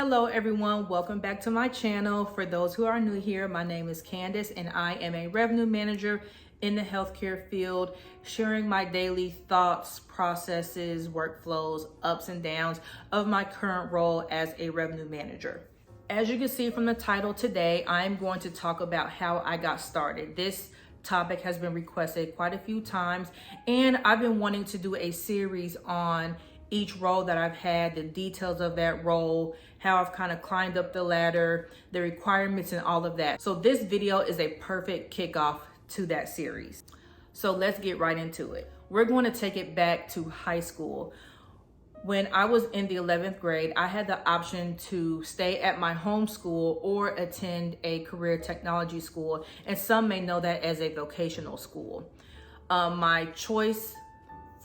Hello everyone, welcome back to my channel. For those who are new here, my name is Candace and I am a revenue manager in the healthcare field, sharing my daily thoughts, processes, workflows, ups and downs of my current role as a revenue manager. As you can see from the title today, I'm going to talk about how I got started. This topic has been requested quite a few times, and I've been wanting to do a series on each role that I've had, the details of that role, how I've kind of climbed up the ladder, the requirements and all of that. So this video is a perfect kickoff to that series. So let's get right into it. We're going to take it back to high school. When I was in the 11th grade, I had the option to stay at my home school or attend a career technology school, and some may know that as a vocational school. My choice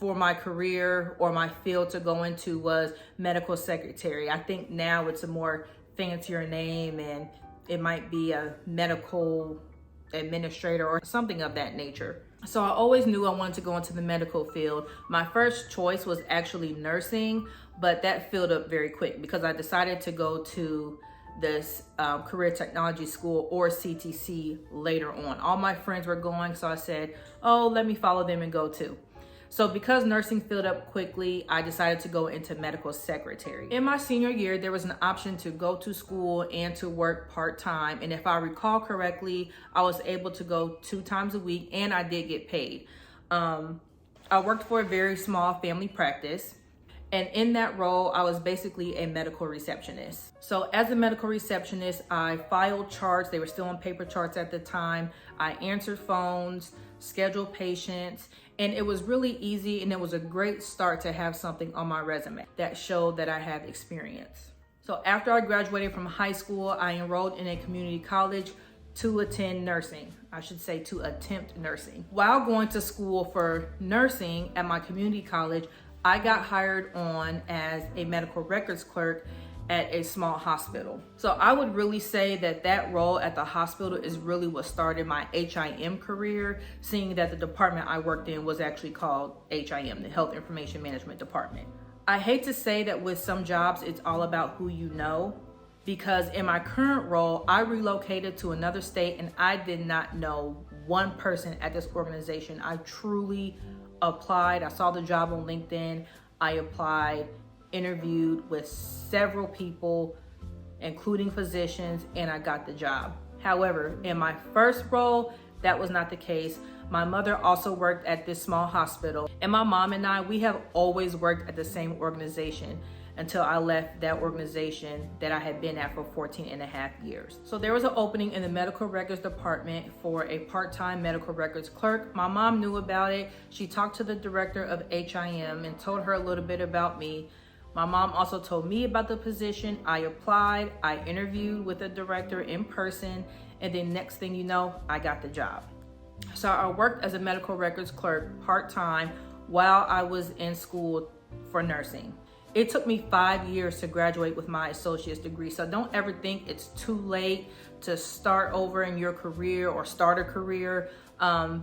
for my career or my field to go into was medical secretary. I think now it's a more fancier name and it might be a medical administrator or something of that nature. So I always knew I wanted to go into the medical field. My first choice was actually nursing, but that filled up very quick because I decided to go to this career technology school or CTC later on. All my friends were going, so I said, oh, let me follow them and go too. So because nursing filled up quickly, I decided to go into medical secretary. In my senior year, there was an option to go to school and to work part-time. And if I recall correctly, I was able to go 2 times a week and I did get paid. I worked for a very small family practice. And in that role, I was basically a medical receptionist. So as a medical receptionist, I filed charts. They were still on paper charts at the time. I answered phones, scheduled patients, and it was really easy, and it was a great start to have something on my resume that showed that I have experience. So after I graduated from high school, I enrolled in a community college to attend nursing. I should say to attempt nursing. While going to school for nursing at my community college, I got hired on as a medical records clerk at a small hospital. So I would really say that that role at the hospital is really what started my HIM career, seeing that the department I worked in was actually called HIM, the Health Information Management Department. I hate to say that with some jobs, it's all about who you know, because in my current role, I relocated to another state and I did not know one person at this organization. I truly applied. I saw the job on LinkedIn. I applied, interviewed with several people, including physicians, and I got the job. However, in my first role, that was not the case. My mother also worked at this small hospital, and my mom and I, we have always worked at the same organization until I left that organization that I had been at for 14 and a half years. So there was an opening in the medical records department for a part-time medical records clerk. My mom knew about it. She talked to the director of HIM and told her a little bit about me. My mom also told me about the position. I applied, I interviewed with the director in person, and then next thing you know, I got the job. So I worked as a medical records clerk part-time while I was in school for nursing. It took me 5 years to graduate with my associate's degree, so don't ever think it's too late to start over in your career or start a career,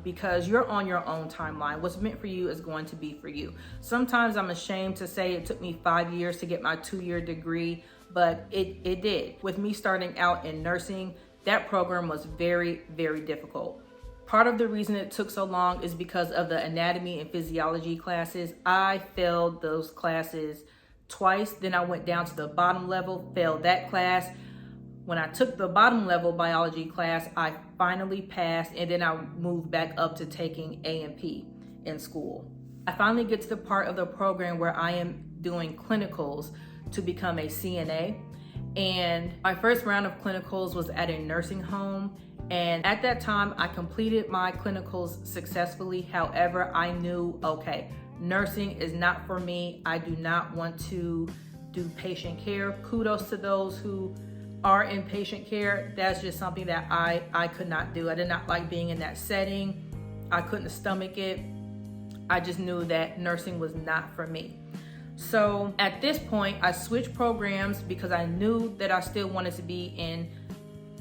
because you're on your own timeline. What's meant for you is going to be for you. Sometimes I'm ashamed to say it took me 5 years to get my 2-year degree, but it did. With me starting out in nursing, that program was very, very difficult. Part of the reason it took so long is because of the anatomy and physiology classes. I failed those classes twice. Then I went down to the bottom level, failed that class. When I took the bottom level biology class, I finally passed, and then I moved back up to taking A&P in school. I finally get to the part of the program where I am doing clinicals to become a CNA. And my first round of clinicals was at a nursing home. And at that time, I completed my clinicals successfully. However, I knew, okay, nursing is not for me. I do not want to do patient care. Kudos to those who are in patient care. That's just something that I could not do. I did not like being in that setting. I couldn't stomach it. I just knew that nursing was not for me. So at this point, I switched programs because I knew that I still wanted to be in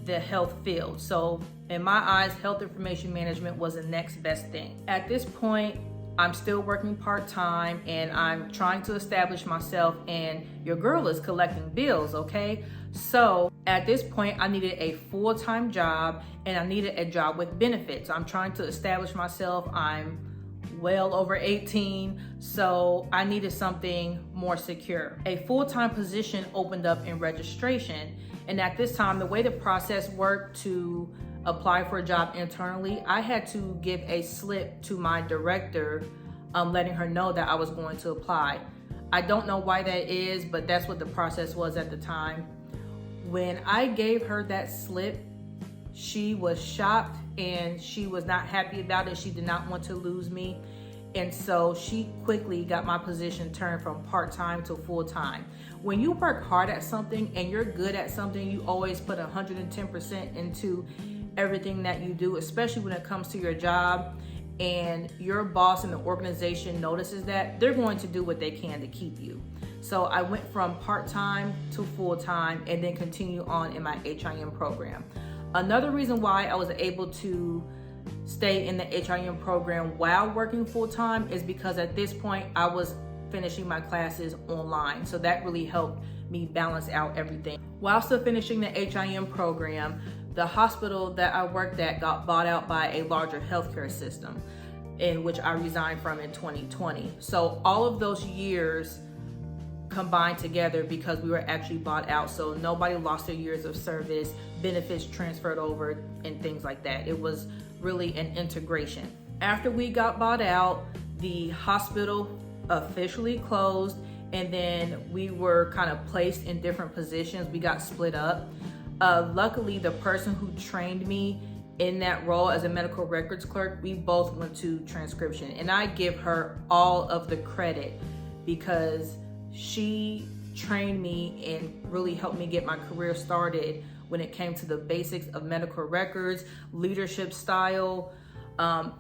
the health field. So in my eyes, health information management was the next best thing. At this point, I'm still working part-time and I'm trying to establish myself, and your girl is collecting bills, okay? So at this point, I needed a full-time job and I needed a job with benefits. I'm trying to establish myself. I'm well over 18, so I needed something more secure. A full-time position opened up in registration, and at this time, the way the process worked to apply for a job internally, I had to give a slip to my director, letting her know that I was going to apply. I don't know why that is, but that's what the process was at the time. When I gave her that slip, she was shocked and she was not happy about it. She did not want to lose me. And so she quickly got my position turned from part-time to full-time. When you work hard at something and you're good at something, you always put 110% into everything that you do, especially when it comes to your job, and your boss and the organization notices that, they're going to do what they can to keep you. So I went from part-time to full-time and then continue on in my HIM program. Another reason why I was able to stay in the HIM program while working full-time is because at this point I was finishing my classes online. So that really helped me balance out everything. While still finishing the HIM program, the hospital that I worked at got bought out by a larger healthcare system, in which I resigned from in 2020. So all of those years combined together because we were actually bought out. So nobody lost their years of service, benefits transferred over, and things like that. It was really an integration. After we got bought out, the hospital officially closed, and then we were kind of placed in different positions. We got split up. Luckily, the person who trained me in that role as a medical records clerk, we both went to transcription, and I give her all of the credit because she trained me and really helped me get my career started when it came to the basics of medical records, leadership style,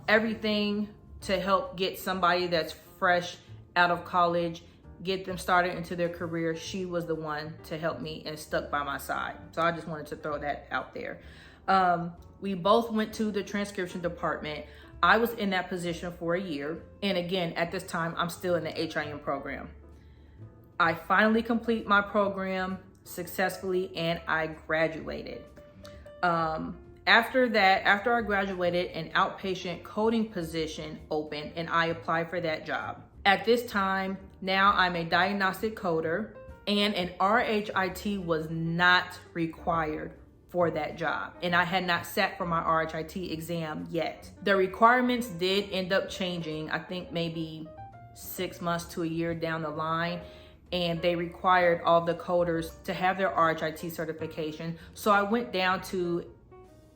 everything to help get somebody that's fresh out of college, get them started into their career. She was the one to help me and stuck by my side. So I just wanted to throw that out there. We both went to the transcription department. I was in that position for a year. And again, at this time, I'm still in the HIM program. I finally complete my program successfully and I graduated. After that, after I graduated, an outpatient coding position opened and I applied for that job. At this time, now I'm a diagnostic coder, and an RHIT was not required for that job. And I had not sat for my RHIT exam yet. The requirements did end up changing, I think maybe 6 months to a year down the line. And they required all the coders to have their RHIT certification. So I went down to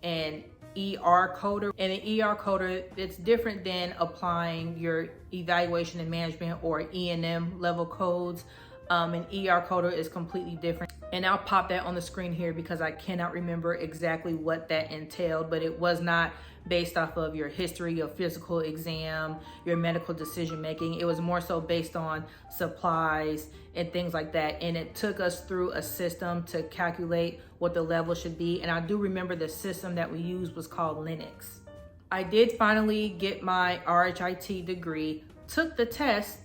an ER coder, and an ER coder, it's different than applying your evaluation and management or E&M level codes. An ER coder is completely different. And I'll pop that on the screen here because I cannot remember exactly what that entailed, but it was not based off of your history of physical exam, your medical decision making. It was more so based on supplies and things like that. And it took us through a system to calculate what the level should be. And I do remember the system that we used was called Linux. I did finally get my RHIT degree, took the test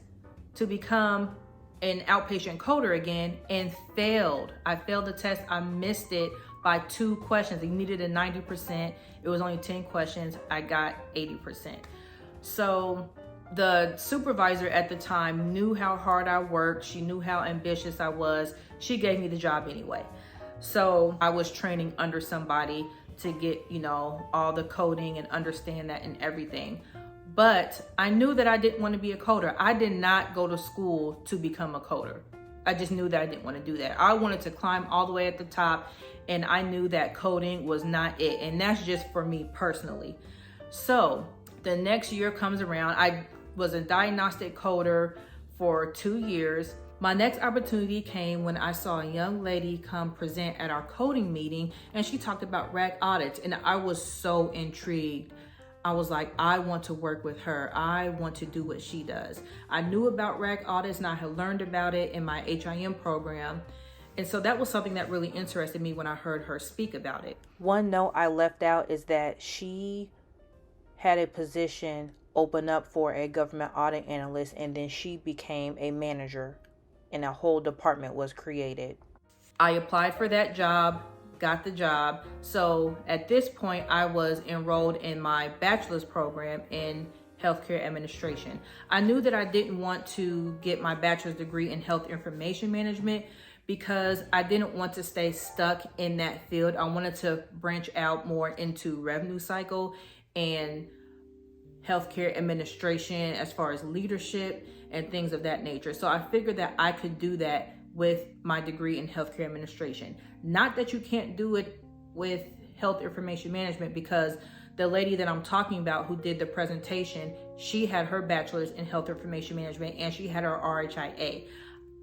to become an outpatient coder again, and failed. I failed the test. I missed it by 2 questions. You needed a 90%. It was only 10 questions. I got 80%. So the supervisor at the time knew how hard I worked. She knew how ambitious I was. She gave me the job anyway. So I was training under somebody to get, all the coding and understand that and everything. But I knew that I didn't want to be a coder. I did not go to school to become a coder. I just knew that I didn't want to do that. I wanted to climb all the way at the top, and I knew that coding was not it. And that's just for me personally. So the next year comes around. I was a diagnostic coder for 2 years. My next opportunity came when I saw a young lady come present at our coding meeting, and she talked about RAC audits, and I was so intrigued. I was like, I want to work with her. I want to do what she does. I knew about RAC audits and I had learned about it in my HIM program. And so that was something that really interested me when I heard her speak about it. One note I left out is that she had a position open up for a government audit analyst, and then she became a manager and a whole department was created. I applied for that job, got the job. So at this point, I was enrolled in my bachelor's program in healthcare administration. I knew that I didn't want to get my bachelor's degree in health information management because I didn't want to stay stuck in that field. I wanted to branch out more into revenue cycle and healthcare administration as far as leadership and things of that nature. So I figured that I could do that with my degree in healthcare administration. Not that you can't do it with health information management, because the lady that I'm talking about who did the presentation, she had her bachelor's in health information management and she had her RHIA.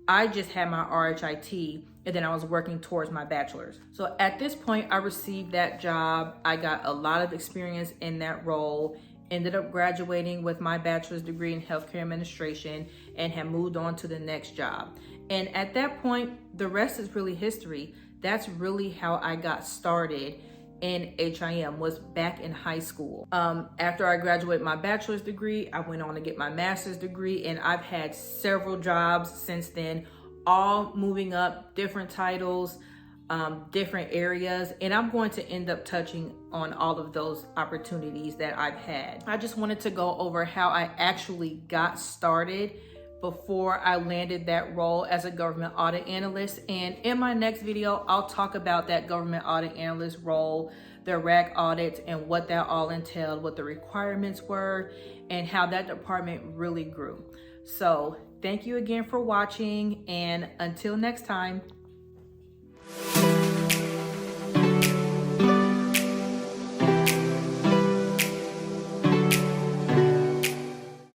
I just had my RHIT and then I was working towards my bachelor's. So at this point, I received that job. I got a lot of experience in that role, ended up graduating with my bachelor's degree in healthcare administration and have moved on to the next job. And at that point, the rest is really history. That's really how I got started in HIM, was back in high school. After I graduated my bachelor's degree, I went on to get my master's degree, and I've had several jobs since then, all moving up, different titles, different areas, and I'm going to end up touching on all of those opportunities that I've had. I just wanted to go over how I actually got started before I landed that role as a government audit analyst. And in my next video, I'll talk about that government audit analyst role, the RAC audits, and what that all entailed, what the requirements were, and how that department really grew. So thank you again for watching, and until next time.